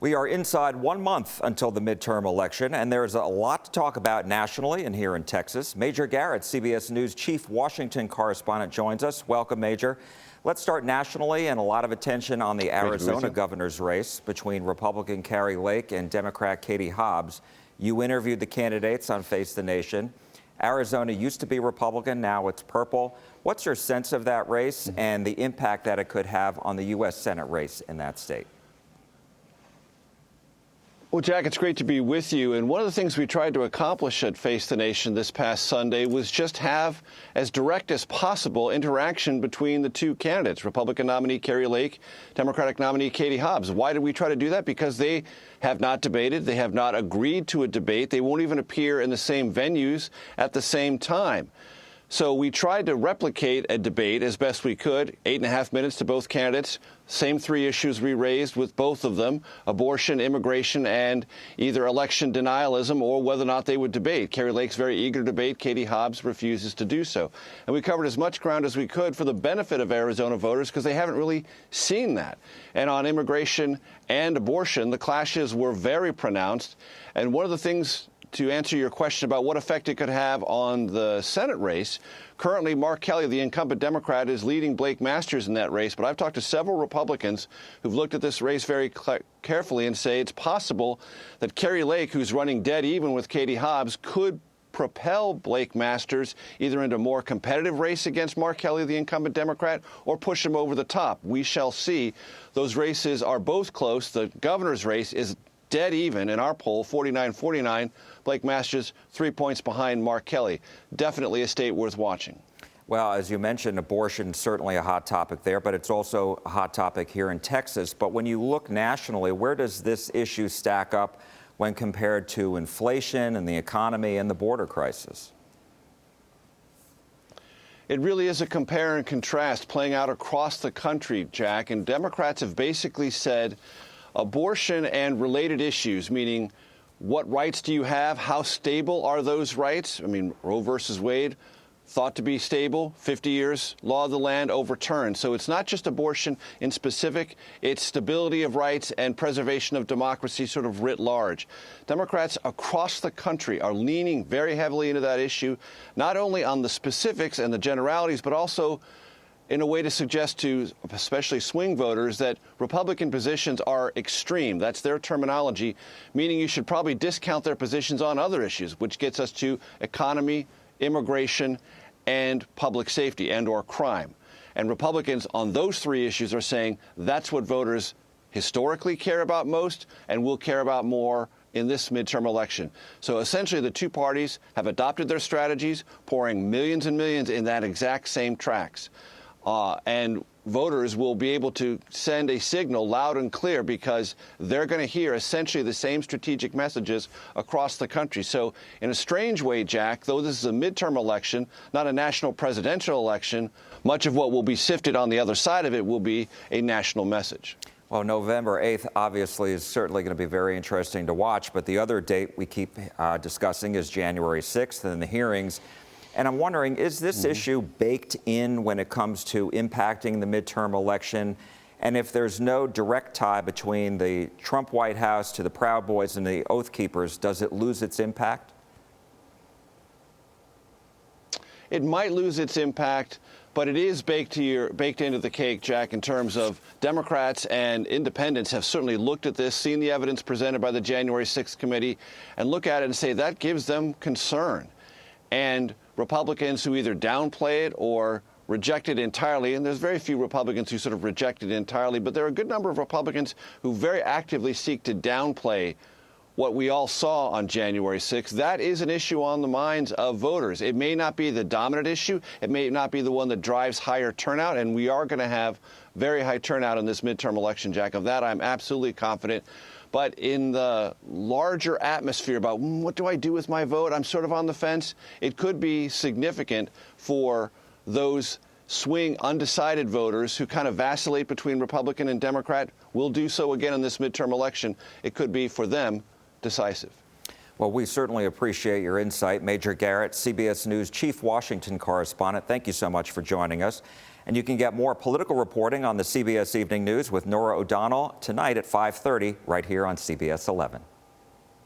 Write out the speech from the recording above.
We are inside 1 month until the midterm election, and there's a lot to talk about nationally and here in Texas. Major Garrett, CBS News Chief Washington Correspondent, joins us. Welcome, Major. Let's start nationally, and a lot of attention on the Arizona governor's race between Republican Kari Lake and Democrat Katie Hobbs. You interviewed the candidates on Face the Nation. Arizona used to be Republican, now it's purple. What's your sense of that race and the impact that it could have on the U.S. Senate race in that state? Well, Jack, it's great to be with you. And one of the things we tried to accomplish at Face the Nation this past Sunday was just have as direct as possible interaction between the two candidates, Republican nominee Kari Lake, Democratic nominee Katie Hobbs. Why did we try to do that? Because they have not debated. They have not agreed to a debate. They won't even appear in the same venues at the same time. So we tried to replicate a debate as best we could, 8.5 minutes to both candidates, same three issues we raised with both of them, abortion, immigration, and either election denialism or whether or not they would debate. Kari Lake's very eager to debate. Katie Hobbs refuses to do so. And we covered as much ground as we could for the benefit of Arizona voters because they haven't really seen that. And on immigration and abortion, the clashes were very pronounced. And one of the things to answer your question about what effect it could have on the Senate race, currently Mark Kelly, the incumbent Democrat, is leading Blake Masters in that race. But I've talked to several Republicans who've looked at this race very carefully and say it's possible that Kari Lake, who's running dead even with Katie Hobbs, could propel Blake Masters either into a more competitive race against Mark Kelly, the incumbent Democrat, or push him over the top. We shall see. Those races are both close. The governor's race is dead even in our poll, 49-49. Blake Masters 3 points behind Mark Kelly. Definitely a state worth watching. Well, as you mentioned, abortion certainly a hot topic there, but it's also a hot topic here in Texas. But when you look nationally, where does this issue stack up when compared to inflation and the economy and the border crisis? It really is a compare and contrast playing out across the country, Jack. And Democrats have basically said abortion and related issues, meaning what rights do you have? How stable are those rights? I mean, Roe versus Wade, thought to be stable, 50 years, law of the land overturned. So it's not just abortion in specific, it's stability of rights and preservation of democracy sort of writ large. Democrats across the country are leaning very heavily into that issue, not only on the specifics and the generalities, but also in a way to suggest to especially swing voters that Republican positions are extreme. That's their terminology, meaning you should probably discount their positions on other issues, which gets us to economy, immigration, and public safety and or crime. And Republicans on those three issues are saying that's what voters historically care about most and will care about more in this midterm election. So essentially the two parties have adopted their strategies, pouring millions and millions in that exact same tracks. And voters will be able to send a signal loud and clear because they're going to hear essentially the same strategic messages across the country. So in a strange way, Jack, though this is a midterm election, not a national presidential election, much of what will be sifted on the other side of it will be a national message. Well, November 8th obviously is certainly going to be very interesting to watch, but the other date we keep discussing is January 6th and the hearings. And I'm wondering, is this issue baked in when it comes to impacting the midterm election? And if there's no direct tie between the Trump White House to the Proud Boys and the Oath Keepers, does it lose its impact? It might lose its impact, but it is baked into the cake, Jack, in terms of Democrats and independents have certainly looked at this, seen the evidence presented by the January 6th committee, and look at it and say that gives them concern. And Republicans who either downplay it or reject it entirely, and there's very few Republicans who sort of reject it entirely, but there are a good number of Republicans who very actively seek to downplay what we all saw on January 6th. That is an issue on the minds of voters. It may not be the dominant issue. It may not be the one that drives higher turnout, and we are going to have very high turnout in this midterm election, Jack. Of that, I'm absolutely confident. But in the larger atmosphere about what do I do with my vote, I'm sort of on the fence. It could be significant for those swing undecided voters who kind of vacillate between Republican and Democrat. Will do so again in this midterm election. It could be for them decisive. Well, we certainly appreciate your insight. Major Garrett, CBS News Chief Washington Correspondent, thank you so much for joining us. And you can get more political reporting on the CBS Evening News with Nora O'Donnell tonight at 5:30 right here on CBS 11.